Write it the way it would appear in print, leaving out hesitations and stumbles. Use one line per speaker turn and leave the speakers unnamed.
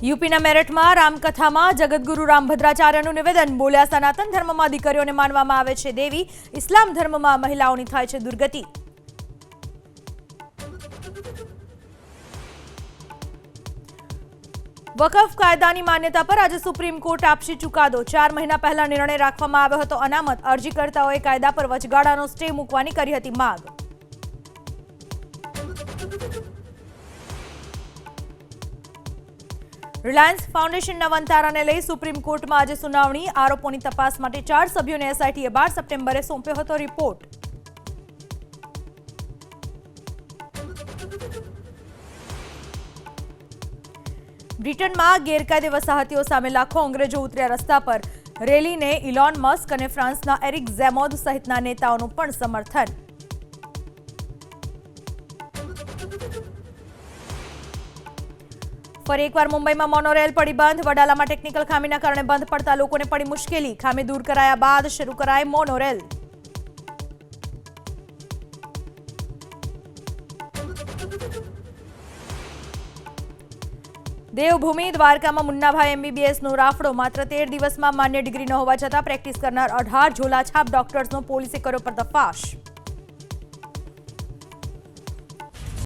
યુપીના મેરઠમાં રામકથામાં જગતગુરુ રામભદ્રાચાર્યનું નિવેદન બોલ્યા, સનાતન ધર્મમાં દીકરીઓને માનવામાં આવે છે દેવી, ઇસ્લામ ધર્મમાં મહિલાઓની થાય છે દુર્ગતિ. વકફ કાયદાની માન્યતા પર આજે સુપ્રીમ કોર્ટ આપશે ચુકાદો. 4 મહિના પહેલા નિર્ણય રાખવામાં આવ્યો હતો અનામત. અરજીકર્તાઓએ કાયદા પર વચગાળાનો સ્ટે મૂકવાની કરી હતી માંગ. રિલાયન્સ ફાઉન્ડેશનના વંતારાને લઈ સુપ્રીમ કોર્ટમાં આજે સુનાવણી. આરોપોની તપાસ માટે 4 સભ્યોને એસઆઈટીએ 12 સપ્ટેમ્બરે સોંપ્યો હતો રિપોર્ટ. બ્રિટનમાં ગેરકાયદે વસાહતીઓ સામે લાખો અંગ્રેજો ઉતર્યા રસ્તા પર. રેલીને ઇલોન મસ્ક અને ફ્રાન્સના એરિક ઝેમોદ સહિતના નેતાઓનું પણ સમર્થન. ફરી એકવાર મુંબઈમાં મોનોરેલ પડી બંધ. વડાલામાં ટેકનિકલ ખામીના કારણે બંધ પડતા લોકોને પડી મુશ્કેલી. ખામી દૂર કરાયા બાદ શરૂ કરાય મોનોરેલ. દેવભૂમિ દ્વારકામાં મુન્નાભાઈ એમબીબીએસનો રાફડો. માત્ર 13 દિવસમાં માન્ય ડિગ્રી ન હોવા છતાં પ્રેક્ટિસ કરનાર 18 ઝોલાછાપ ડોક્ટર્સનો પોલીસે કર્યો પર્દાફાશ.